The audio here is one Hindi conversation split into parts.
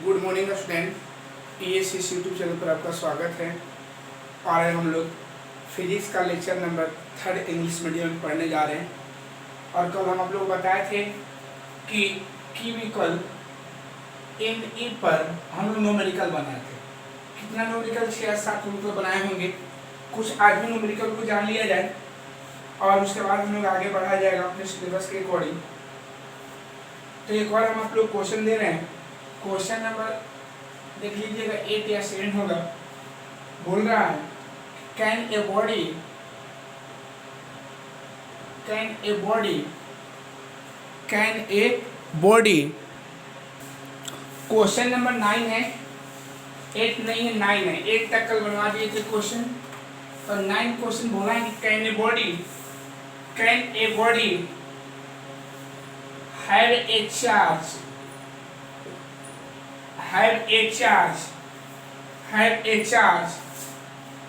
Good morning student, ESS YouTube channel पर आपका स्वागत है। और हम लोग फिजिक्स का लेक्चर नंबर 3 इंग्लिश मीडियम में पढ़ने जा रहे हैं। और कल हम आप लोग बताए थे कि क्यूबिकल NE पर हम लोग न्यूमेरिकल बनाए थे। कितना न्यूमेरिकल 6-7 न्यूमेरिकल बनाए होंगे। कुछ आज भी न्यूमेरिकल को जान लिया जाए और उसके बाद हम लोग आगे बढ़ा जाएगा अपने सिलेबस के अकॉर्डिंग। तो एक बार हम आप लोग क्वेश्चन दे रहे हैं। क्वेश्चन नंबर देख लीजिएगा 8 या 7 होगा। बोल रहा है can a body question number 9 है, 8 नहीं है 9 है। 8 तक कल बनवा दिए थे क्वेश्चन, तो 9 क्वेश्चन बोला है कि can a body have a charge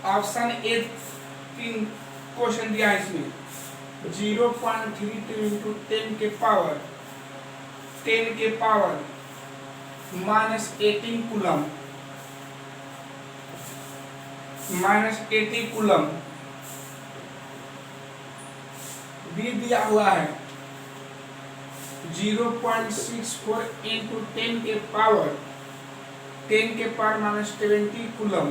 option A 3 question दिया है इसमें 0.32 इंटू 10 के पावर -18 कूलम भी दिया हुआ है 0.64 इंटू 10 के पावर -20 कूलम।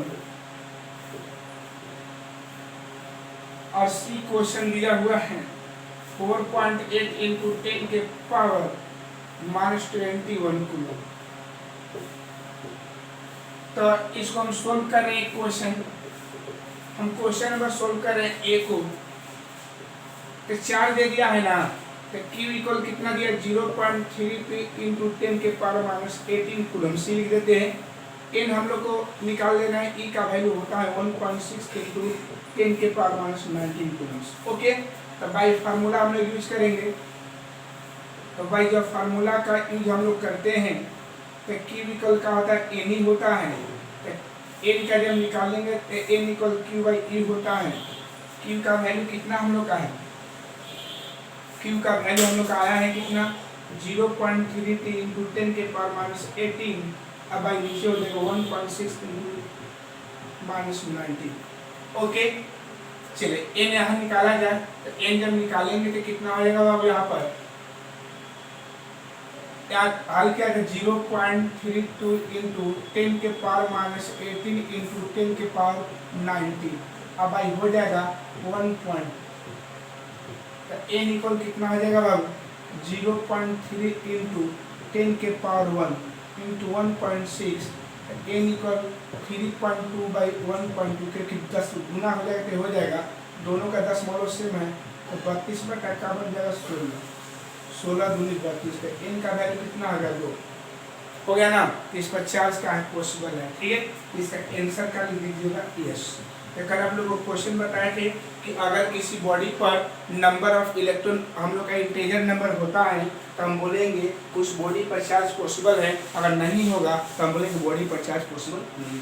और सी क्वेश्चन दिया हुआ है 4.8 इंटू 10 के पावर -21 कूलम। तो इसको हम सोल्व कर रहे हैं। हम क्वेश्चन नंबर सोल्व कर रहे हैं ए को। तो चार्ज दे दिया है ना, तो Q इक्वल कितना दिया 0.33 इंटू 10 के पावर -18 कूलम। सी लिख देते हैं। एन हम लोग को निकाल लेना है। ई का वैल्यू होता है 1.6 इंटू 10 के पावर -19 कूलम। ओके, तो बाई फार्मूला हम लोग यूज करेंगे। तो बाई जब फार्मूला का यूज हम लोग करते हैं तो Q इक्वल का होता है एन ही होता है। तो एन का जब निकालेंगे तो N equal Q by E होता है। Q का वैल्यू कितना हम लोग का है? Q का वैल्यू हम लोग का आया है कितना 0.33 इंटू 10 के पावर -18। अब भाई नीचे हो जाएगा 1.6 इंटू -19। ओके, चलिए एन यहाँ निकाला जाए। तो एन जब निकालेंगे तो कितना आएगा अब यहाँ पर हल क्या है 0.32 इंटू 10 के पावर -18 इंटू 10 के पावर 19। अब भाई हो जाएगा 1 एन इक्वल कितना हो जाएगा बाबू 0.3 इंटू 10 के power 1 into 1.6। N equal 3.2 by 1.2 क्योंकि 10 गुना हो जाएगा तो हो जाएगा। दोनों का 10 मोलो सेम है तो 32 में टक्का बन जाएगा 16 दूनी 32 का। एन का वैल्यू कितना आ गया 2 हो गया ना। तो इस पर चार्ज का है पॉसिबल है। ठीक है, इसका आंसर का लिख दीजिएगा यस। कल आप लोग को क्वेश्चन बताए थे कि अगर किसी बॉडी पर नंबर ऑफ इलेक्ट्रॉन हम लोग का इंटीजर नंबर होता है तो हम बोलेंगे उस बॉडी पर चार्ज पॉसिबल है। अगर नहीं होगा तो हम बोलेंगे बॉडी पर चार्ज पॉसिबल नहीं।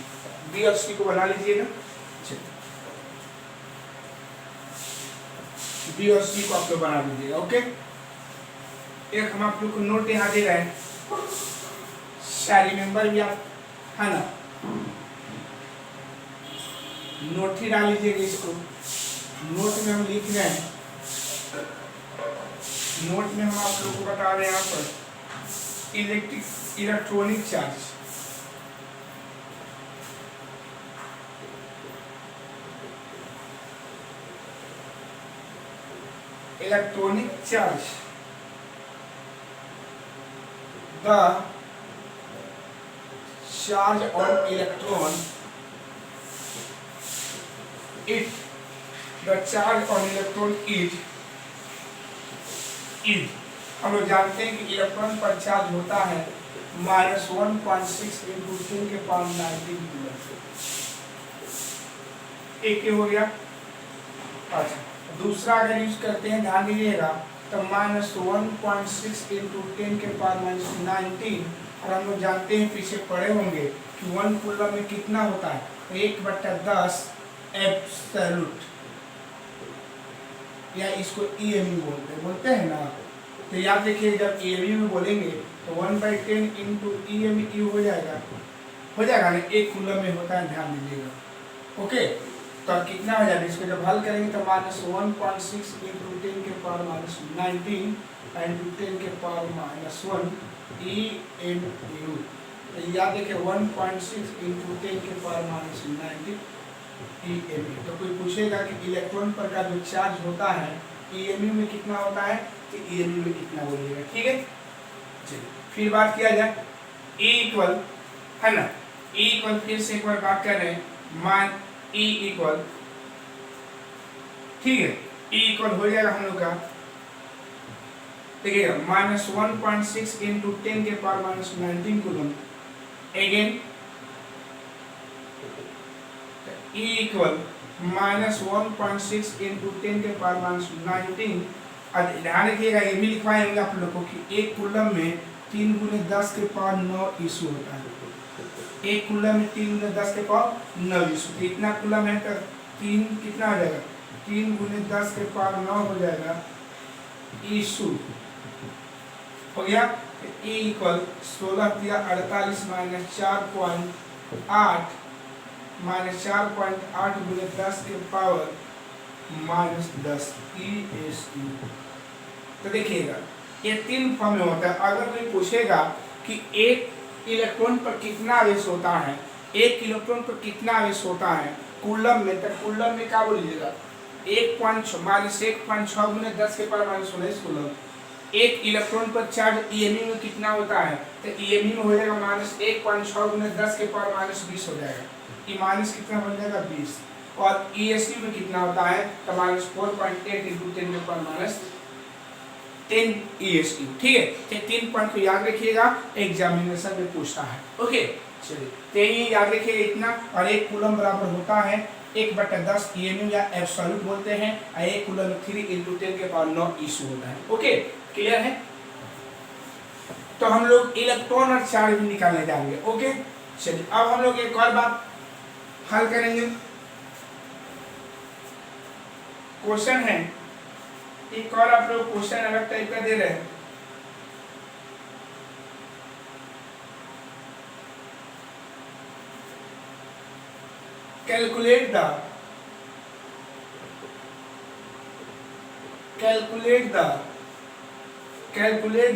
बी और सी को बना लीजिएगा। बी और सी को आप लोग बना लीजिएगा। ओके, एक हम आप लोग को नोट यहाँ दे रहे हैं, शायद रिमेंबर भी आप है ना, नोट ही डाल लीजिएगा। इसको नोट में हम लिख रहे हैं। नोट में हम आप लोगों को बता रहे हैं यहाँ पर electronic charge. Electronic charge the charge on electron the charge on electron is हम लोग जानते हैं कि इलेक्ट्रॉन पर चार्ज होता है -1.6 इंटू 10 के पावर 19 कूलम। एक हो गया। अच्छा, दूसरा अगर यूज करते हैं ध्यान दीजिएगा तो -1.6 इंटू 10 के पावर -19। और हम लोग जानते हैं पीछे पढ़े होंगे कि 1 कूलम में कितना होता है 1/10 एब्सोल्यूट, या इसको EMU बोलते हैं ना। तो याद रखिए जब EMU में बोलेंगे तो 1/10 इंटू EMU हो जाएगा ना, 1 कूलम में होता है, ध्यान दीजिएगा। ओके, तो अब कितना हो जाएगा, इसको जब हल करेंगे तो -1.6 इंटू 10 के पावर -19 इंटू 10 के पावर -1 EMU। तो याद रखिए 1.6 इंटू 10 के पावर -19 EMU। तो कोई पूछेगा कि इलेक्ट्रॉन पर का जो चार्ज होता है EMU में कितना होता है, तो EMU में कितना बोलिएगा, ठीक है। चलिए फिर बात किया जाए E इक्वल, है ना, E इक्वल फिर से एक बार बात कर रहे हैं, मान E इक्वल, ठीक है, E इक्वल हो जाएगा हम लोग का, देखिएगा -1.6 इंटू 10 के power -19 coulomb. Again E equal -1.6 into 10 के पावर -19। अब ध्यान रखिएगा, ये भी लिखवाएंगे आप लोग को कि एक कूलम में 3 × 10 के पावर 9 इशू होता है। एक कूलम में 3 × 10 के पावर 9 इशू, तो इतना कूलम है तो 3 कितना हो जाएगा, 3 × 10 के पावर 9 हो जाएगा इशू, हो गया। E इक्वल 16 × 48 -4.8 × 10 के पावर -10 ESU। तो देखिएगा ये 3 फॉर्म में होता है। अगर कोई पूछेगा कि एक इलेक्ट्रॉन पर कितना आवेश होता है, एक इलेक्ट्रॉन पर कितना आवेश होता है कूलम में, तो कूलम में क्या बोलिएगा, 1.6 × 10 के पावर -19 कूलम। एक इलेक्ट्रॉन पर चार्ज EMU में कितना होता है, तो EMU में हो जाएगा -1.6 × 10 के पावर -20 हो जाएगा। ये माइनस कितना बन जाएगा 20, और ESU में कितना होता है तो -4.8 इंटू 10 के पावर -10 ESU, ठीक है। तो 3 पॉइंट को याद रखिएगा, एग्जामिनेशन में पूछता है। ओके, चलिए तो ये याद रखिएगा इतना। और एक कूलम बराबर होता है 1/10 EMU या एब्सोल्यूट बोलते हैं, और एक कूलम में 3 इंटू 10 के पावर 9 इशू होता है। ओके, क्लियर है। तो हम लोग इलेक्ट्रॉन और चार्ज भी निकालने जाएंगे। ओके, चलिए अब हम लोग एक और बात हल करेंगे। क्वेश्चन है एक और, आप लोग क्वेश्चन अलग टाइप का दे रहे हैं। Calculate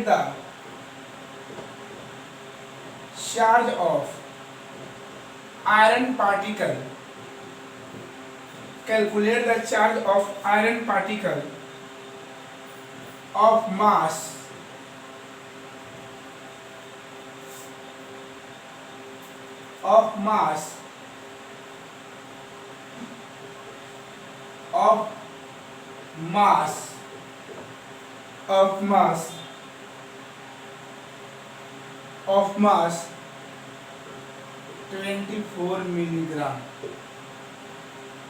the charge of iron particle, calculate the charge of iron particle of mass of mass of mass of mass of mass 24 milligram,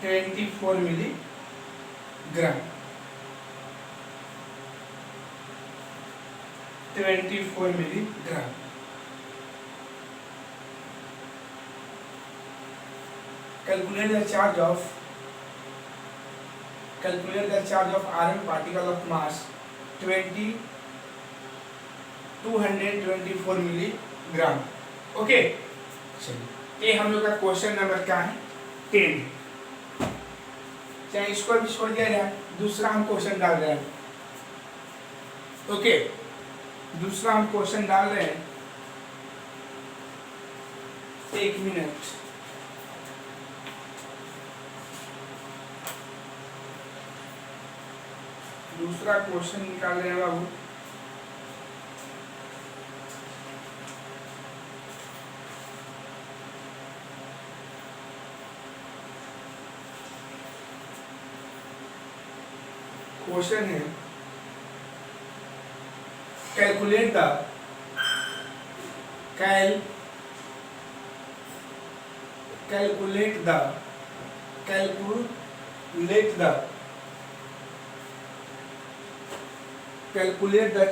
24 milligram, 24 milligram. Calculate the charge of iron particle of mass 224 milligram. Okay, चलिए ये हम लोग का क्वेश्चन नंबर क्या है 10। चाहे इसको भी छोड़ दिया जाए, दूसरा हम क्वेश्चन डाल रहे हैं। ओके, दूसरा हम क्वेश्चन डाल रहे हैं, 1 मिनट। दूसरा क्वेश्चन निकाल रहे हैं बाबू। क्वेश्चन है calculate the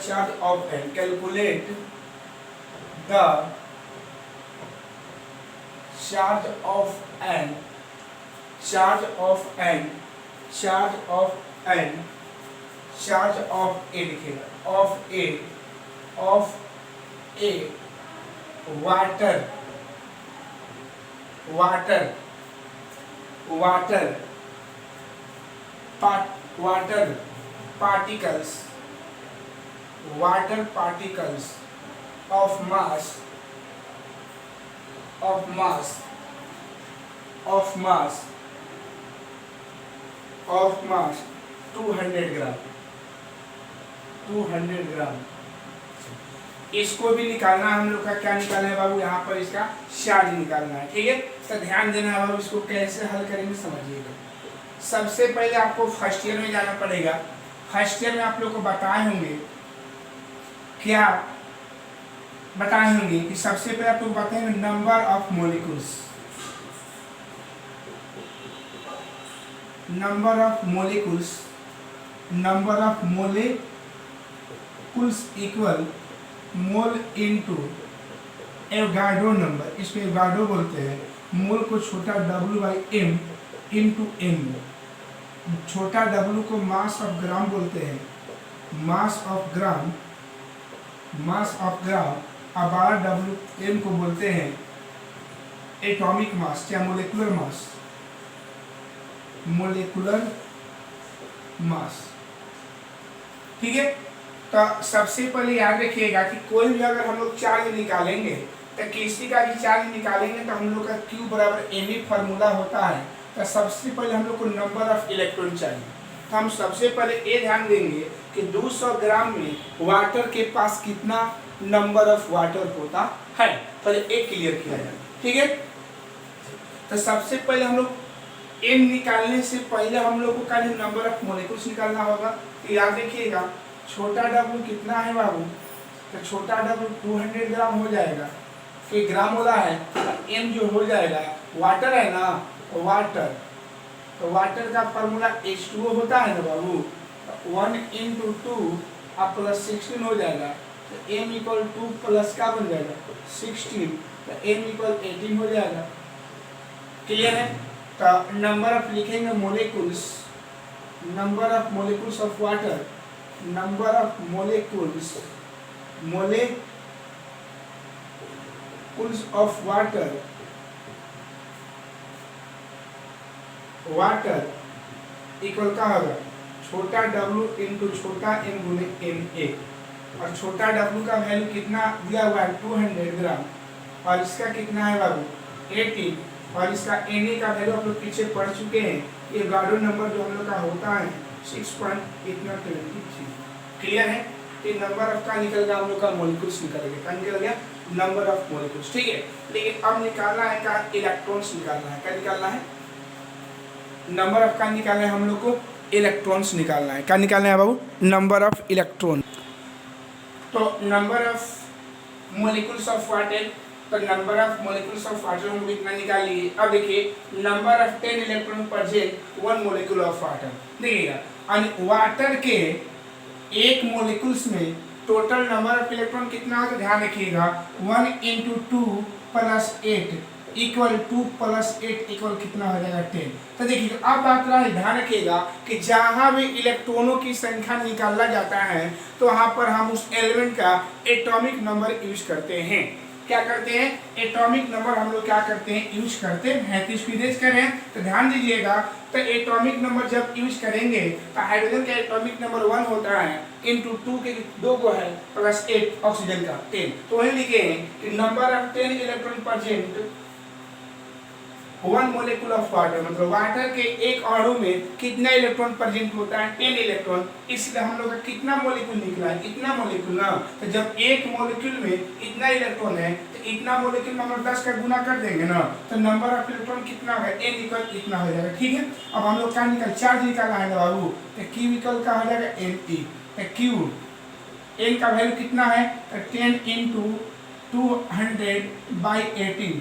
charge of n, calculate the charge of n, charge of n, charge of n, charge of A लिखेगा, of A water particles of mass 200 gram. इसको भी निकालना है हम लोग का, क्या निकालना है बाबू, यहाँ पर इसका चार्ज निकालना है। ठीक है, तो ध्यान देना है बाबू, इसको कैसे हल करेंगे समझिएगा। सबसे पहले आपको फर्स्ट ईयर में जाना पड़ेगा। फर्स्ट ईयर में आप लोग को बताए होंगे, क्या बताए होंगे कि सबसे पहले आप लोग बताएंगे number of molecules equal mole into Avogadro number, इसको एवोगाड्रो बोलते हैं। मोल को छोटा W/m इंटू m, छोटा w को मास ऑफ ग्राम बोलते हैं, मास ऑफ ग्राम, और बड़ा m को बोलते हैं एटॉमिक मास या मोलिकुलर मास। ठीक है, तो सबसे पहले याद रखिएगा कि कोई भी अगर हम लोग चार्ज निकालेंगे तो किसी का भी चार्ज निकालेंगे तो हम लोग का Q बराबर m फार्मूला होता है। तो सबसे पहले हम लोग को नंबर ऑफ इलेक्ट्रॉन चाहिए, तो हम सबसे पहले ये ध्यान देंगे कि 200 ग्राम में वाटर के पास कितना नंबर ऑफ वाटर होता है, पहले एक क्लियर किया जाए। ठीक है, तो सबसे पहले हम लोग m निकालने से पहले हम लोग को क्या नंबर ऑफ मोलिकुल्स निकालना होगा। तो याद रखिएगा छोटा w कितना है बाबू, तो छोटा w 200 ग्राम हो जाएगा, कि ग्राम वाला है, m जो हो जाएगा वाटर है ना, वाटर, तो वाटर का फार्मूला H2O होता है ना बाबू, 1 × 2 आप प्लस 16 हो जाएगा, तो m इक्वल 2 प्लस का बन जाएगा 16, तो m इक्वल 18 हो जाएगा। क्लियर है, तो नंबर ऑफ लिखेंगे molecules, number of molecules of water, number of molecules of water equal का होगा छोटा w इंटू छोटा m गुने ma, और छोटा w का वैल्यू कितना दिया हुआ है 200 ग्राम, और इसका कितना है बाबू 18, और इसका Na का वैल्यू आप लोग पीछे पढ़ चुके हैं। ये गार्डन नंबर जो हम लोग का होता है 6.823। क्लियर है, ये नंबर ऑफ का निकल गया, हम लोग का मोलिकुल्स निकल गया, क्या निकल गया नंबर ऑफ मोलिकुल्स। ठीक है, लेकिन अब निकालना है क्या, इलेक्ट्रॉन्स निकालना है। क्या निकालना है, नंबर ऑफ का निकालना है हम लोग को, इलेक्ट्रॉन्स निकालना है। क्या निकालना है बाबू, नंबर ऑफ इलेक्ट्रॉन। तो number of molecules of water, तो number of molecules of water हम लोग इतना निकाल लिए। अब देखिए नंबर ऑफ 10 इलेक्ट्रॉन पर जेन 1 मोलिकुल ऑफ वाटर। देखिएगा वाटर के एक मोलिकुल्स में टोटल नंबर ऑफ इलेक्ट्रॉन कितना होगा, ध्यान रखिएगा 1 × 2 + 8 इक्वल 2 + 8 इक्वल कितना हो जाएगा 10। तो देखिए अब बात रहा है, ध्यान रखिएगा कि जहाँ भी इलेक्ट्रॉनों की संख्या निकाला जाता है तो वहाँ पर हम उस एलिमेंट का एटॉमिक नंबर यूज करते हैं। क्या करते हैं, एटॉमिक नंबर हम लोग क्या करते हैं, यूज करते हैं। तो इसको इरेज करें तो ध्यान दीजिएगा, तो एटॉमिक नंबर जब यूज करेंगे तो हाइड्रोजन का एटॉमिक नंबर 1 होता है, इंटू 2 के 2 को है प्लस 8 ऑक्सीजन का 10। तो वही लिखे हैं कि number of 10 electron present 1 molecule of water, मतलब वाटर के एक अणु में कितना इलेक्ट्रॉन प्रेजेंट होता है 10 इलेक्ट्रॉन, इसलिए हम लोग का कितना मोलिकुल निकला है, इतना मोलिकुल ना। तो जब एक मोलिकुल में इतना इलेक्ट्रॉन है तो इतना मोलिकुल में हम 10 का गुना कर देंगे ना, तो नंबर ऑफ इलेक्ट्रॉन कितना है n इक्वल इतना हो जाएगा। ठीक है, अब हम लोग क्या निकाल, चार्ज निकालना है ना बाबू, तो q इक्वल का हो जाएगा Ne, तो q n का वैल्यू कितना है, तो 10 × 200/18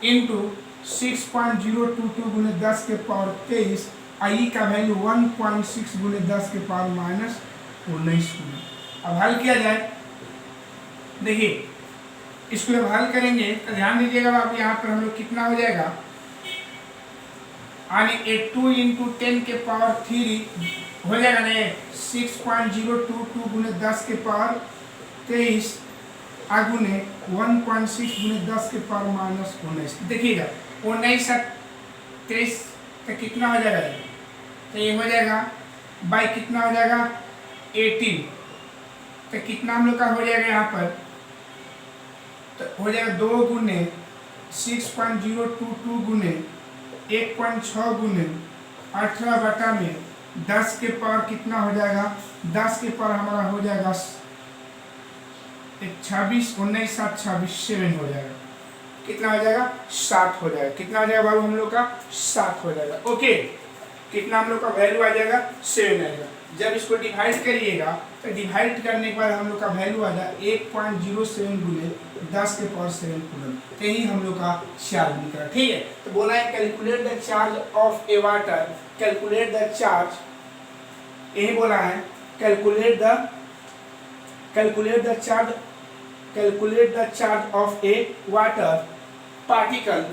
इंटू 6.022 गुने 10 के पावर 23, आई का वैल्यू 1.6 गुने 10 के पावर -19 गुने। अब हल किया जाए, देखिए इसको जब हल करेंगे तो ध्यान दीजिएगा बाबू, यहाँ पर हम लोग कितना हो जाएगा, यानी 2 इंटू 10 के पावर 3 हो जाएगा ना 6.022 गुने 10 के पावर 23 आगुने 1.6 गुने 10 के पावर माइनस 19। देखिएगा 19 23 तो कितना हो जाएगा, तो ये हो जाएगा बाई कितना हो जाएगा 18, तो कितना हम लोग का हो जाएगा यहाँ पर, तो हो जाएगा 2 गुने 6.022 गुने 1.6 गुने 18 बटा में 10 के पावर कितना हो जाएगा, 10 के पावर हमारा हो जाएगा 26 19 7 26 7 हो जाएगा, कितना हो जाएगा 7 हो जाएगा, कितना हो जाएगा बाबू हम लोग का 7 हो जाएगा। ओके, कितना हम लोग का वैल्यू आ जाएगा 7 आएगा। जब इसको डिवाइड करिएगा तो डिवाइड करने के बाद हम लोग का वैल्यू आ जाएगा 1.07 गुने 10 के पावर 7 कूलम, तो यही हम लोग का चार्ज निकला। ठीक है, तो बोला है calculate the charge of A water, calculate the charge, यही बोला है calculate the charge of A water particle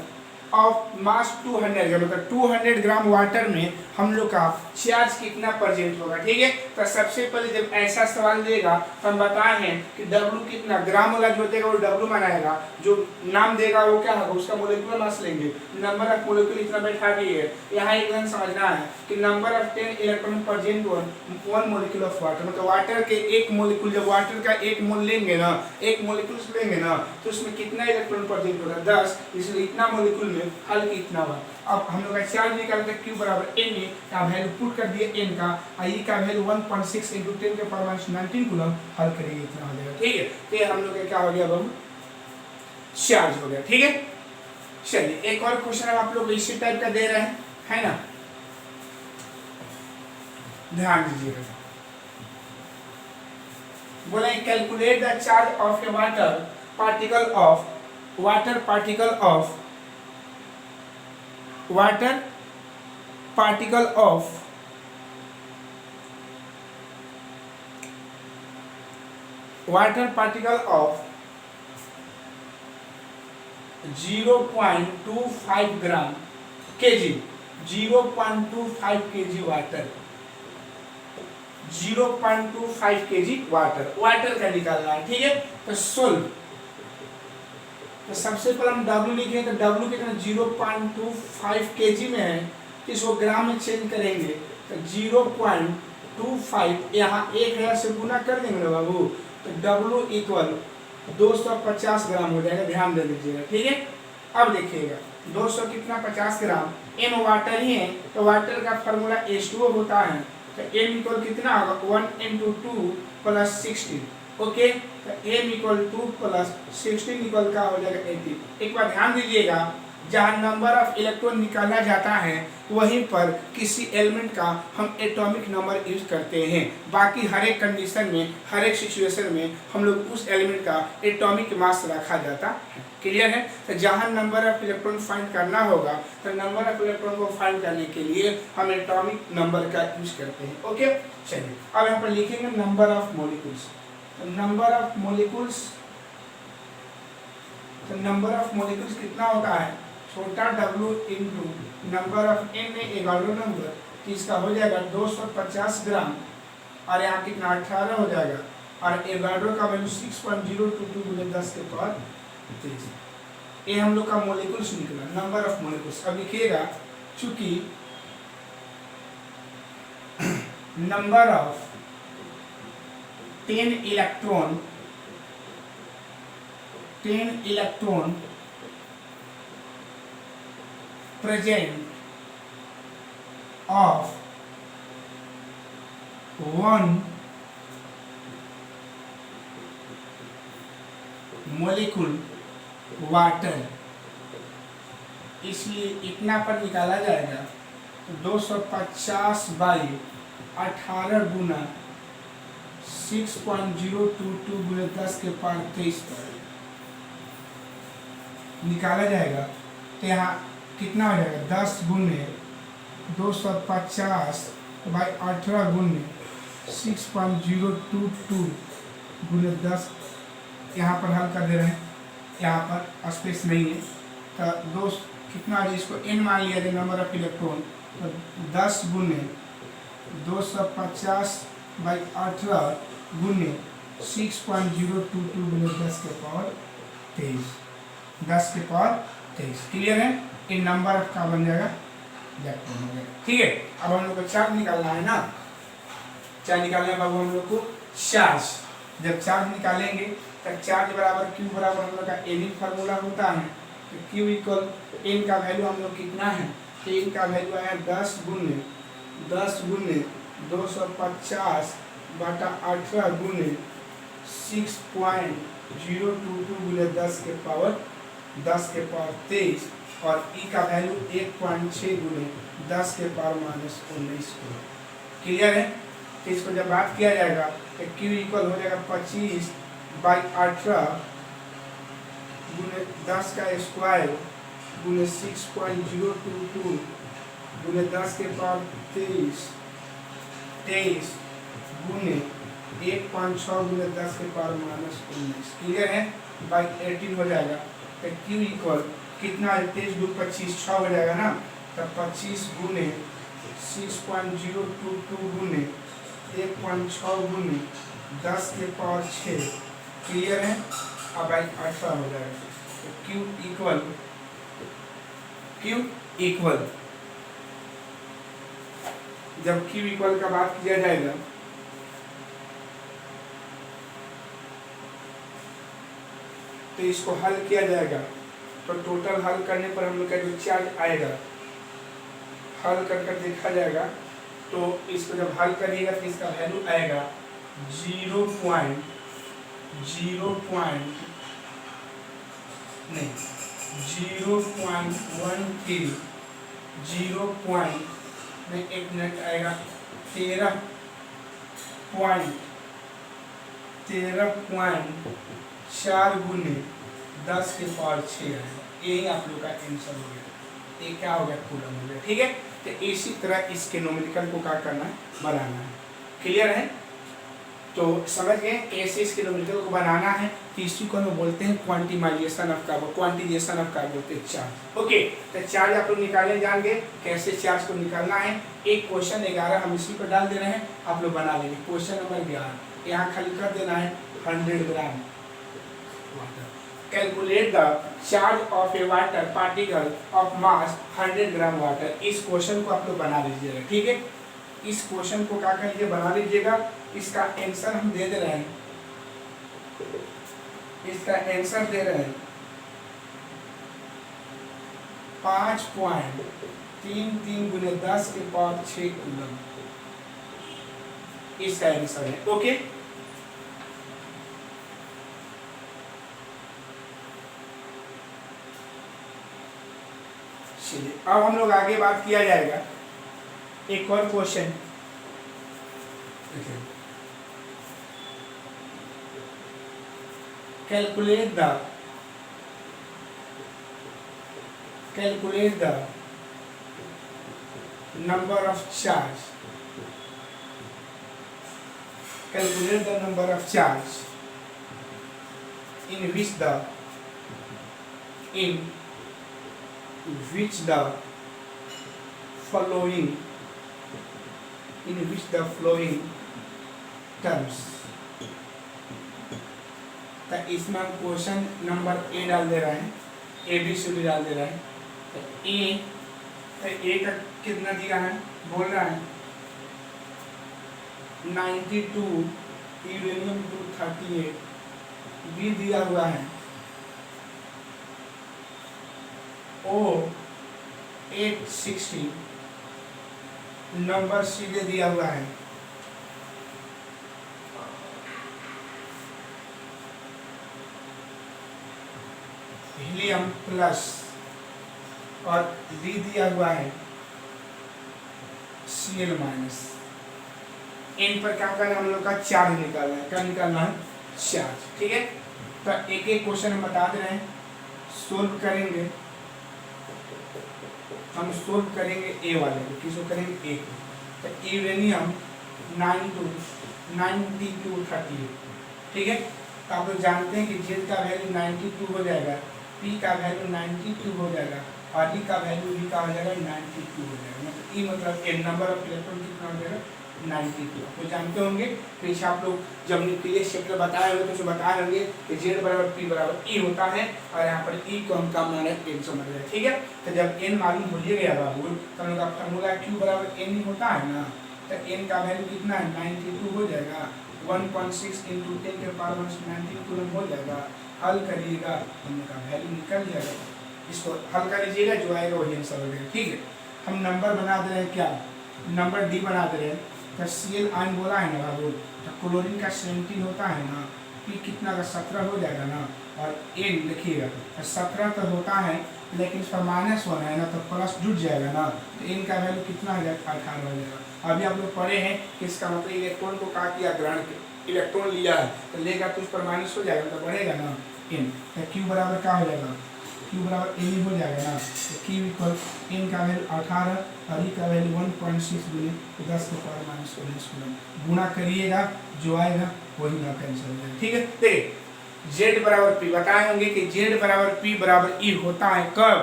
of mass 200 ग्राम, मतलब 200 ग्राम वाटर में हम लोग का चार्ज कितना प्रेजेंट होगा। ठीक है, तो सबसे पहले जब ऐसा सवाल देगा तो हम बताए हैं कि W कितना ग्राम वाला जो देगा वो W बनाएगा, जो नाम देगा वो क्या होगा उसका मोलिकुलर मास लेंगे, नंबर ऑफ मोलिक्यूल इतना बैठा दिए। यहाँ एक लाइन समझना है कि number of 10 electron present one molecule of water, मतलब वाटर के एक मोलिक्यूल, जब वाटर का एक मोल लेंगे ना, एक मोलिक्यूल लेंगे ना तो उसमें कितना इलेक्ट्रॉन प्रेजेंट होगा 10, इसलिए इतना मोलिक्यूल में हल कितना हुआ। अब हम लोग का चार्ज निकालते हैं Q बराबर n का वैल्यू पुट कर दिए n का, I का वैल्यू 1.6 इंटू 10 के पावर माइनस 19 कूलम, हल करेंगे इतना हो जाएगा। ठीक है, तो हम लोग का क्या हो गया बाबू चार्ज हो गया। ठीक है, चलिए एक और क्वेश्चन आप लोग इसी टाइप का दे रहे हैं, है ना, ध्यान दीजिएगा। बोले calculate the charge of A water particle of water particle of 0.25 gram KG, 0.25 KG water, 0.25 KG water का निकालना है। ठीक है, तो सोल्व, तो सबसे पहले हम W लिखेंगे, तो W कितना 0.25 केजी में है, इसको ग्राम में चेंज करेंगे तो 0.25 यहाँ 1000 से गुना कर देंगे ना बाबू, तो W इक्वल 250 ग्राम हो जाएगा, ध्यान दे लीजिएगा। ठीक है, अब देखिएगा 200 कितना 50 ग्राम, m वाटर ही है तो वाटर का फार्मूला H2O होता है, तो m इक्वल कितना होगा 1 into 2 प्लस 16। ओके, तो m इक्वल 2 प्लस 16 इक्वल का हो जाएगा 80। एक बार ध्यान दीजिएगा, जहाँ नंबर ऑफ इलेक्ट्रॉन निकाला जाता है वहीं पर किसी एलिमेंट का हम एटॉमिक नंबर यूज करते हैं, बाकी हर एक कंडीशन में हर एक सिचुएशन में हम लोग उस एलिमेंट का एटॉमिक मास रखा जाता है। क्लियर है, तो जहाँ नंबर ऑफ इलेक्ट्रॉन फाइंड करना होगा तो नंबर ऑफ इलेक्ट्रॉन को फाइंड करने के लिए हम एटॉमिक नंबर का यूज करते हैं। ओके, चलिए अब यहाँ पर लिखेंगे number of molecules, number of molecules कितना होता है, छोटा W into number of n में एगारो नंबर, तो इसका हो जाएगा 250 ग्राम और यहाँ कितना 18 हो जाएगा, और एगारो का वैल्यू 6.022 गुने 10 के पावर 23। ये हम लोग का मॉलिक्यूल्स निकला, नंबर ऑफ मॉलिक्यूल्स। अब लिखिएगा चूंकि number of 10 electron present of one molecule water, इसलिए इतना पर निकाला जाएगा तो 250 बाई 18 गुना 6.022 गुना 10 के पावर 23 पर निकाला जाएगा, तो यहाँ कितना हो जाएगा 10 गुने 250 बाई 18 गुने 6.022 गुने 10, यहाँ पर हल कर दे रहे हैं, यहाँ पर स्पेस नहीं है तो दो कितना, इसको n मान लिया जाए नंबर ऑफ इलेक्ट्रॉन, तो 10 गुने 250/18 गुने 6.022 गुने 10 के पावर 23, 10 के पावर 23। क्लियर है? इन नंबर का बन जाएगा इलेक्ट्रॉन हो गया। ठीक है, अब हम लोग को चार्ज निकालना है ना। चार्ज निकालने के बाद हम लोग को चार्ज, जब चार्ज निकालेंगे तब चार्ज बराबर क्यू बराबर हम लोग का एन फार्मूला होता है। तो क्यू इक्वल एन का वैल्यू हम लोग कितना है, एन का वैल्यू है 10 गुने 250/18 गुने 6.022 गुने 10 के पावर 23 और ई का वैल्यू 1.6 गुने 10 के पावर -19। क्लियर है? तो इसको जब बात किया जाएगा तो Q इक्वल हो जाएगा 25/18 गुने 10 का स्क्वायर गुने 6.022 गुने 10 के पावर 23 गुने 1.6 गुने 10 के पावर -19। क्लियर है? बाई 18 हो जाएगा। तो Q इक्वल कितना है, 23 × 25 6 हो जाएगा ना। तब 25 गुने 6.022 गुने 1.6 गुने 10 के पावर 6। क्लियर है? अब बाई 18 हो जाएगा। तो Q इक्वल जब Q इक्वल का बात किया जाएगा तो इसको हल किया जाएगा। तो टोटल हल करने पर हम लोग का जो चार्ज आएगा, हल कर देखा जाएगा। तो इसको जब हल करिएगा तो इसका वैल्यू आएगा 0.013 एक मिनट आएगा 13.4 गुने 10 के पावर 6 आएगा। यही आप लोग का आंसर हो गया। ये क्या हो गया, कूलम हो गया। ठीक है, तो इसी तरह इसके न्यूमेरिकल को क्या करना है, बनाना है। क्लियर है? तो समझ गए कैसे इसके न्यूमेरिकल को बनाना है। तो इसी को हम बोलते हैं quantization of carbon, quantization of carbon बोलते हैं चार्ज। ओके, तो चार्ज आप लोग निकालने जाएंगे कैसे चार्ज को निकालना है। एक क्वेश्चन 11 हम इसी पर डाल दे रहे हैं, आप लोग बना लेंगे। क्वेश्चन नंबर 11 यहाँ खाली कर देना है 100 gram water. Calculate the charge of A water particle of mass 100 gram water. इस क्वेश्चन को आप लोग बना लीजिएगा। ठीक है, इस क्वेश्चन को क्या करिए, बना लीजिएगा। इसका आंसर हम दे दे रहे हैं, इसका आंसर दे रहे हैं 5.33 गुने 10 के पावर 6 कूलम। इसका आंसर है। ओके, चलिए अब हम लोग आगे बात किया जाएगा। एक और question calculate the number of charge, calculate the number of charge in which the following terms। तो इसमें हम क्वेश्चन नंबर ए डाल दे रहे हैं, ABCD डाल दे रहे हैं। तो ए का कितना दिया है, बोल रहा है 92 यूरेनियम 238, बी दिया हुआ है O 860, नंबर सीधे दिया हुआ है हीलियम प्लस और डी दिया हुआ है Cl माइनस। इन पर क्या करना है, हम लोग का चार्ज निकालना है। क्या निकालना है, चार्ज। ठीक है, तो एक एक क्वेश्चन हम बता दे रहे हैं, सोल्व करेंगे। हम सोल्व करेंगे ए वाले को, किसको करेंगे, ए को। तो यूरेनियम 9238। ठीक है, तो आप लोग जानते हैं कि जेड का वैल्यू 92 हो जाएगा, पी का वैल्यू 92 हो जाएगा और ई का वैल्यू ई का हो जाएगा 92 हो जाएगा, मतलब ई मतलब एन नंबर ऑफ इलेक्ट्रॉन कितना हो जाएगा 92। तो जानते होंगे पीछे आप लोग जब प्रीवियस चैप्टर बताए होंगे तो उसे बताए होंगे कि जेड बराबर पी बराबर ई होता है, और यहाँ पर ई को हम काम माने एन समझ रहे हैं, ठीक है। तो जब एन मालूम हो गया बाबू तो हम लोग का फॉर्मूला क्यू बराबर एन ही होता है ना, तो एन का वैल्यू कितना है 92 हो जाएगा, 1.6 इंटू 10 के पावर 92 हो जाएगा। हल करिएगा उनका वैल्यू निकल जाएगा, इसको हल कर लीजिएगा, जो आएगा वही आंसर हो जाएगा, ठीक है। हम नंबर बना दे रहे हैं, क्या नंबर डी बना दे रहे हैं। तो Cl आयन बोला है ना बाबू, तो क्लोरीन का 17 होता है ना, P कितना का 17 हो जाएगा ना, और N देखिएगा तो 17 तो होता है लेकिन इसका -1 है ना, तो प्लस जुड़ जाएगा ना, तो N का वैल्यू कितना हो जाएगा 18 हो जाएगा। अभी आप लोग पढ़े हैं कि इसका मतलब इलेक्ट्रॉन को क्या किया, ग्रहण इलेक्ट्रॉन लिया है तो लेगा तो उस पर माइनस हो जाएगा, तो बढ़ेगा ना N, तो Q बराबर क्या हो जाएगा, Q बराबर N ही हो जाएगा ना, तो Q इक्वल N का वैल्यू 18 और E का वैल्यू 1.6 गुने 10 के पावर -19 कूलम, गुना करिएगा जो आएगा वही ना कैंसिल हो जाएगा, ठीक है। देखिए Z बराबर P बताए होंगे कि Z बराबर P बराबर E होता है कब,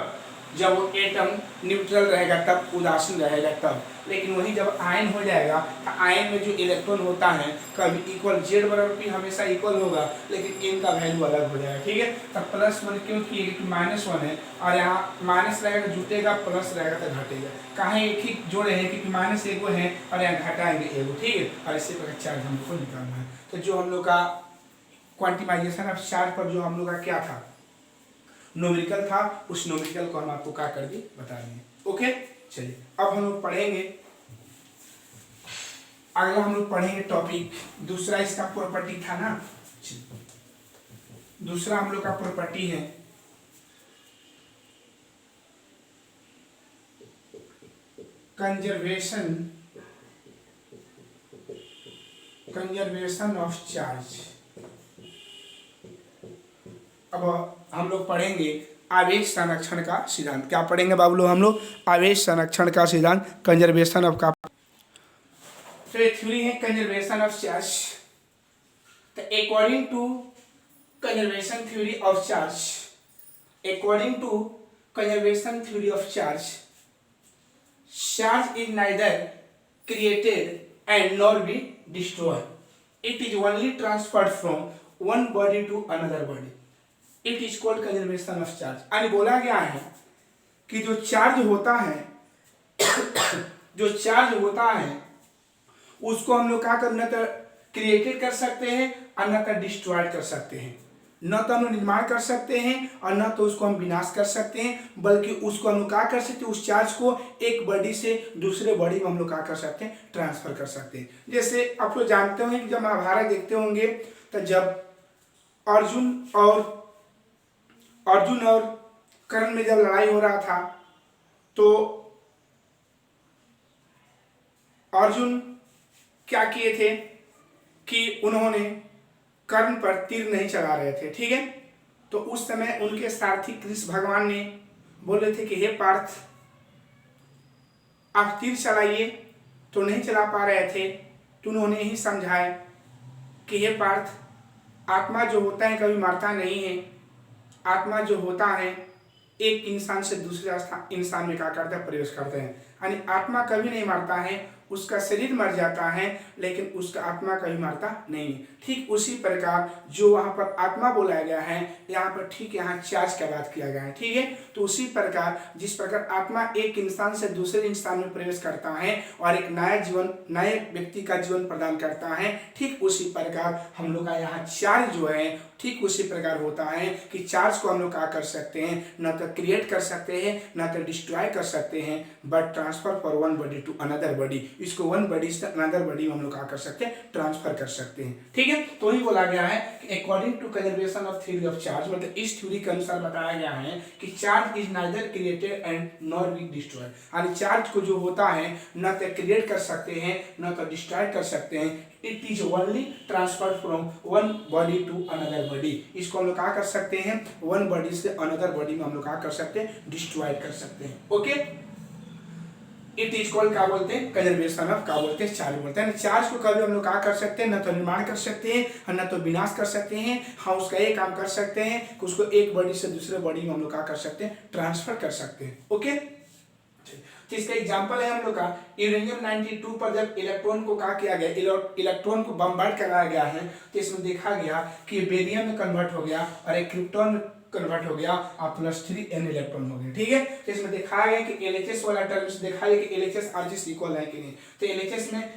जब वो एटम न्यूट्रल रहेगा तब, उदासीन रहेगा तब, लेकिन वही जब आयन हो जाएगा तो आयन में जो इलेक्ट्रॉन होता है कभी इक्वल, Z बराबर P हमेशा इक्वल होगा लेकिन N का वैल्यू अलग हो जाएगा, ठीक है। तब +1 क्यों किए कि -1 है, और यहाँ माइनस रहेगा जुटेगा, प्लस रहेगा तो घटेगा, कहाँ एक ही जोड़े हैं क्योंकि माइनस एगो है और यहाँ घटाएंगे एगो, ठीक है। और इसी प्रकार चार्ज हमको निकालना है, तो जो हम लोग का क्वांटिमाइजेशन ऑफ चार्ज पर जो हम लोग का क्या था न्यूमेरिकल था, उस न्यूमेरिकल को हम आपको क्या कर दिए बता दिए, ओके। चलिए अब हम लोग पढ़ेंगे, अगला हम लोग पढ़ेंगे टॉपिक दूसरा, इसका प्रॉपर्टी था ना, दूसरा हम लोग का प्रॉपर्टी है कंजर्वेशन ऑफ चार्ज। अब हम लोग पढ़ेंगे आवेश संरक्षण का सिद्धांत, क्या पढ़ेंगे बाबू लोग हम लोग, आवेश संरक्षण का सिद्धांत, कंजर्वेशन ऑफ का, तो ये थ्योरी है कंजर्वेशन ऑफ चार्ज। तो according to conservation theory of charge, according to conservation theory of charge, charge is neither created and nor be destroyed, it is only transferred from one body to another body, it is called conservation of charge. यानी बोला गया है कि जो चार्ज होता है जो चार्ज होता है उसको हम लोग क्या करना, तो क्रिएटेड कर सकते हैं और न तो डिस्ट्रॉयड कर सकते हैं, न तो हम निर्माण कर सकते हैं और न तो उसको हम विनाश कर सकते हैं, बल्कि उसको हम लोग क्या कर सकते हैं, उस चार्ज को एक बॉडी से दूसरे बॉडी में हम लोग क्या कर सकते हैं, ट्रांसफर कर सकते हैं। जैसे आप लोग जानते होंगे कि जब महाभारत देखते होंगे तो जब अर्जुन और कर्ण में जब लड़ाई हो रहा था तो अर्जुन क्या किए थे कि उन्होंने कर्ण पर तीर नहीं चला रहे थे, ठीक है। तो उस समय उनके सारथी कृष्ण भगवान ने बोले थे कि हे पार्थ आप तीर चलाइए, तो नहीं चला पा रहे थे, तो उन्होंने ही समझाया कि हे पार्थ आत्मा जो होता है कभी मरता नहीं है, आत्मा जो होता है एक इंसान से दूसरे इंसान में क्या करता है, प्रवेश करते हैं, यानी आत्मा कभी नहीं मरता है, उसका शरीर मर जाता है लेकिन उसका आत्मा कभी मरता नहीं। ठीक उसी प्रकार जो वहाँ पर आत्मा बोला गया है यहाँ पर ठीक यहाँ चार्ज का बात किया गया है, ठीक है। तो उसी प्रकार जिस प्रकार आत्मा एक इंसान से दूसरे इंसान में प्रवेश करता है और एक नया जीवन नए व्यक्ति का जीवन प्रदान करता है, ठीक उसी प्रकार हम लोग का यहाँ चार्ज जो है ठीक उसी प्रकार होता है कि चार्ज को हम लोग क्या कर सकते हैं, न तो क्रिएट कर सकते हैं न तो डिस्ट्रॉय कर सकते हैं, but transfer for one body to another body, इसको वन बॉडी से अनदर बॉडी में हम लोग क्या कर सकते हैं, ट्रांसफर कर सकते हैं, ठीक है। तो ही बोला गया है कि according to conservation of theory of charge, मतलब इस थ्योरी के अनुसार बताया गया है कि charge is neither created and nor be destroyed, यानी चार्ज को जो होता है न तो क्रिएट कर सकते हैं न तो डिस्ट्रॉय कर सकते हैं, it is only transfer from one body to another body, इसको हम लोग क्या कर सकते हैं, वन बॉडी से अनदर बॉडी में हम लोग क्या कर सकते हैं, डिस्ट्रॉय कर सकते हैं, ओके। इट इज कॉल्ड क्या बोलते हैं, कंजर्वेशन ऑफ क्या बोलते हैं, चार्ज बोलते हैं। चार्ज को कभी हम लोग क्या कर सकते हैं, न तो निर्माण कर सकते हैं और न तो विनाश कर सकते हैं। हाँ, उसका एक काम कर सकते हैं कि उसको एक बॉडी से दूसरे बॉडी में हम लोग क्या कर सकते हैं, ट्रांसफर कर सकते हैं। ओके, तो इसका एग्जांपल है हम लोग का यूरेनियम 92 पर जब इलेक्ट्रॉन को क्या किया गया, इलेक्ट्रॉन को बम्बार्ड कराया गया है, तो इसमें देखा गया कि बेरियम में कन्वर्ट हो गया और एक क्रिप्टॉन में कन्वर्ट हो गया और +3n इलेक्ट्रॉन हो गया। ठीक है, तो इसमें दिखाया गया कि LHS वाला टर्म से दिखाया गया कि LHS RGS इक्वल है कि नहीं। तो LHS में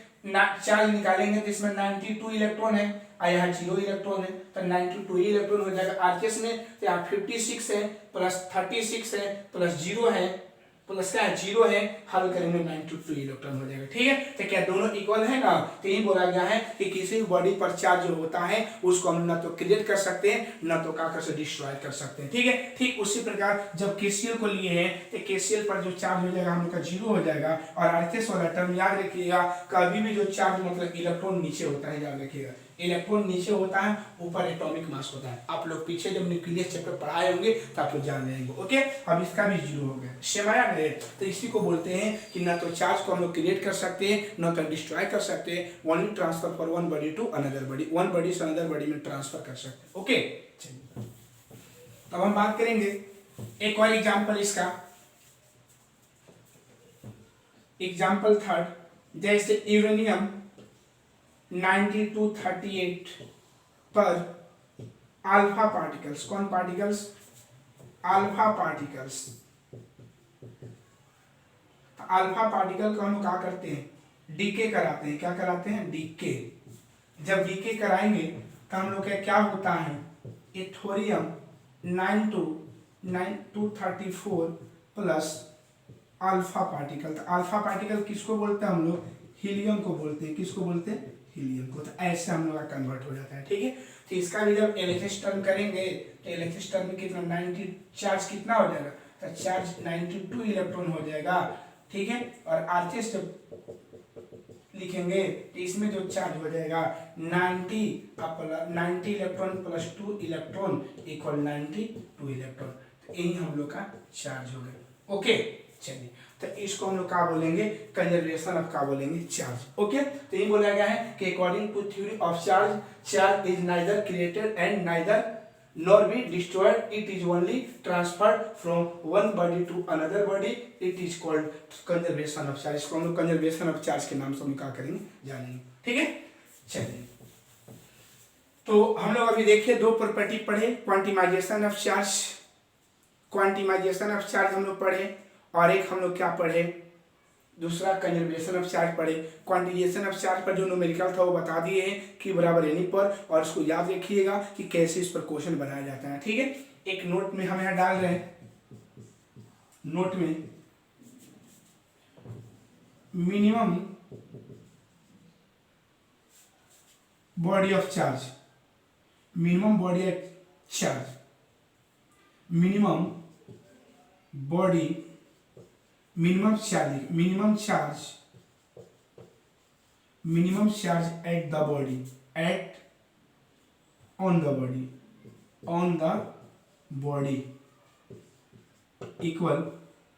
चार्ज निकालेंगे तो इसमें 92 इलेक्ट्रॉन है और यहाँ 0 इलेक्ट्रॉन है, तो 92 ही इलेक्ट्रॉन हो जाएगा। RGS में तो यहाँ 56 है +36 है +0 है प्लस क्या है 0 है, हल करेंगे 92 इलेक्ट्रॉन हो जाएगा। ठीक है, तो क्या दोनों इक्वल है ना, तो यही बोला गया है कि किसी भी बॉडी पर चार्ज जो होता है उसको हम ना तो क्रिएट कर सकते हैं ना तो क्या कर सकते, डिस्ट्रॉय कर सकते हैं। ठीक है, ठीक उसी प्रकार जब KCl को लिए हैं तो KCl पर जो चार्ज हो जाएगा हम लोग का 0 हो जाएगा। और RHS वाला टर्म याद रखिएगा, कभी भी जो चार्ज मतलब इलेक्ट्रॉन नीचे होता है, याद रखिएगा इलेक्ट्रॉन नीचे होता है, ऊपर एटॉमिक मास होता है। आप लोग पीछे जब न्यूक्लियस चैप्टर पढ़ाए होंगे तो आप लोग जान लेंगे। ओके, अब इसका भी 0 हो गया, सेम आया है। तो इसी को बोलते हैं कि ना तो चार्ज को हम लोग क्रिएट कर सकते हैं ना तो डिस्ट्रॉय कर सकते हैं, only transfer for one body to another body, one body से अनदर बॉडी में ट्रांसफर कर सकते हैं। ओके, चलिए अब हम बात करेंगे एक और एग्जांपल इसका, एग्जांपल थर्ड, जैसे यूरेनियम 9238 पर अल्फा पार्टिकल्स, कौन particles, alpha particles. Alpha particle को हम क्या करते हैं, डीके कराते हैं। क्या कराते हैं, डीके। जब डीके कराएंगे तो हम लोग क्या होता है, ये थोरियम 9234 प्लस अल्फा पार्टिकल। तो अल्फा पार्टिकल किसको बोलते हैं हम लोग, हीलियम को बोलते हैं। किसको बोलते हैं, हीलियम को। तो ऐसे हम लोग का कन्वर्ट हो जाता है। ठीक है, तो इसका भी जब LHS टर्म करेंगे तो LHS टर्म में कितना 90 चार्ज कितना हो जाएगा, तो चार्ज 92 इलेक्ट्रॉन हो जाएगा। ठीक है, और RHS जब लिखेंगे तो इसमें जो चार्ज हो जाएगा 90 electron plus 2 electron equal 92 electron. तो यही हम लोग का चार्ज हो गया। ओके, चलिए तो इसको हम लोग क्या बोलेंगे, कंजर्वेशन ऑफ क्या बोलेंगे, चार्ज। ओके, तो ये बोला गया है कि according to theory of charge, charge is neither created and neither nor be destroyed, it is only transferred from one body to another body, it is called conservation of charge। इसको हम लोग कंजर्वेशन ऑफ चार्ज के नाम से हम क्या करेंगे, जानेंगे। ठीक है, चलिए तो हम लोग अभी देखिए दो प्रॉपर्टी पढ़े, क्वांटिमाइजेशन ऑफ चार्ज, क्वांटिमाइजेशन ऑफ चार्ज हम लोग पढ़े, और एक हम लोग क्या पढ़े, दूसरा कंजर्वेशन ऑफ चार्ज पढ़े। क्वांटिजेशन ऑफ चार्ज पर जो न्यूमेरिकल था वो बता दिए हैं कि बराबर एनी पर, और इसको याद रखिएगा कि कैसे इस पर क्वेश्चन बनाया जाता है। ठीक है, एक नोट में हम यहाँ डाल रहे हैं, नोट में minimum body of charge, minimum body of charge, minimum body, minimum charge at the body, at on the body equal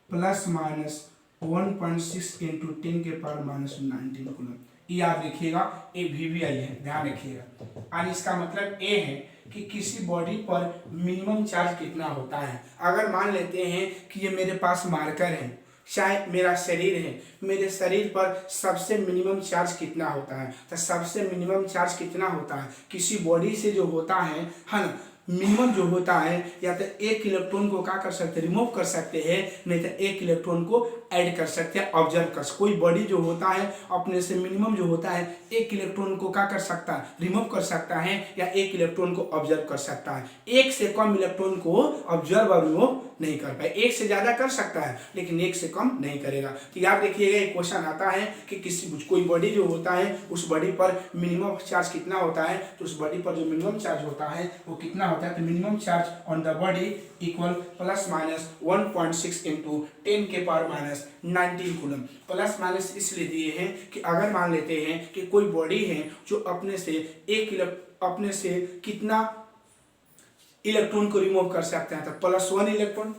plus minus 1.6 into 10 के पावर -19 कूलम। याद रखिएगा, ये VVI है, ध्यान रखिएगा। और इसका मतलब ये है कि किसी बॉडी पर मिनिमम चार्ज कितना होता है। अगर मान लेते हैं कि ये मेरे पास मार्कर है, चाहे मेरा शरीर है, मेरे शरीर पर सबसे मिनिमम चार्ज कितना होता है, तो सबसे मिनिमम चार्ज कितना होता है किसी बॉडी से जो होता है ना, मिनिमम जो होता है, या तो एक इलेक्ट्रॉन को क्या कर सकते हैं, रिमूव कर सकते हैं, नहीं तो एक इलेक्ट्रॉन को ऐड कर सकते हैं, ऑब्जर्व कर। कोई बॉडी जो होता है अपने से मिनिमम जो होता है एक इलेक्ट्रॉन को क्या कर सकता है, रिमूव कर सकता है, या एक इलेक्ट्रॉन को ऑब्जर्व कर सकता है। एक से कम इलेक्ट्रॉन को ऑब्जर्व और रिमूव नहीं कर पाए, एक से ज्यादा कर सकता है लेकिन एक से कम नहीं करेगा। तो याद रखिएगा, एक क्वेश्चन आता है कि कोई बॉडी जो होता है उस बॉडी पर मिनिमम चार्ज कितना होता है, तो उस बॉडी पर जो मिनिमम चार्ज होता है वो कितना होता है, तो minimum charge on the body equal plus minus 1.6 into 10 के पावर -19 कूलम। प्लस माइनस इसलिए दिए हैं कि अगर मान लेते हैं कि कोई बॉडी है जो अपने से कितना इलेक्ट्रॉन को रिमूव कर सकते हैं, तो +1 इलेक्ट्रॉन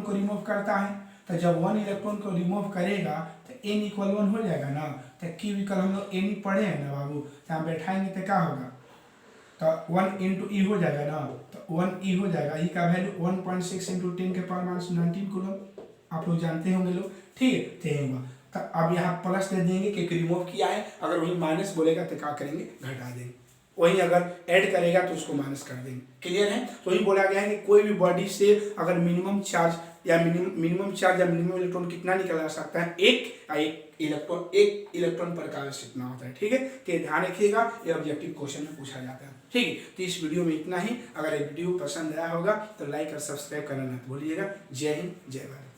को रिमूव करता है, तो जब 1 इलेक्ट्रॉन को रिमूव करेगा तो n इक्वल 1 हो जाएगा ना। तो Q इक्वल हम लोग n ही पढ़े हैं ना बाबू, तो हम बैठाएंगे तो क्या होगा, तो 1 इंटू ई हो जाएगा ना, तो 1 ई हो जाएगा। ई का वैल्यू 1.6 इंटू 10 के पावर -19 कूलम, आप लोग जानते होंगे लोग, ठीक है। तो यही हुआ। तो अब यहाँ प्लस दे देंगे क्योंकि रिमूव किया है, अगर वही माइनस बोलेगा तो क्या करेंगे, घटा देंगे, वही अगर ऐड करेगा तो उसको माइनस कर देंगे। क्लियर है। तो वही बोला गया है कि कोई भी बॉडी से अगर मिनिमम चार्ज या मिनिमम इलेक्ट्रॉन कितना निकला सकता है, एक इलेक्ट्रॉन पर का कितना होता है, ठीक है। तो ध्यान रखिएगा, ये ऑब्जेक्टिव क्वेश्चन में पूछा जाता है, ठीक है। तो इस वीडियो में इतना ही। अगर ये वीडियो पसंद आया होगा तो लाइक और सब्सक्राइब करना मत भूलिएगा। जय हिंद, जय भारत।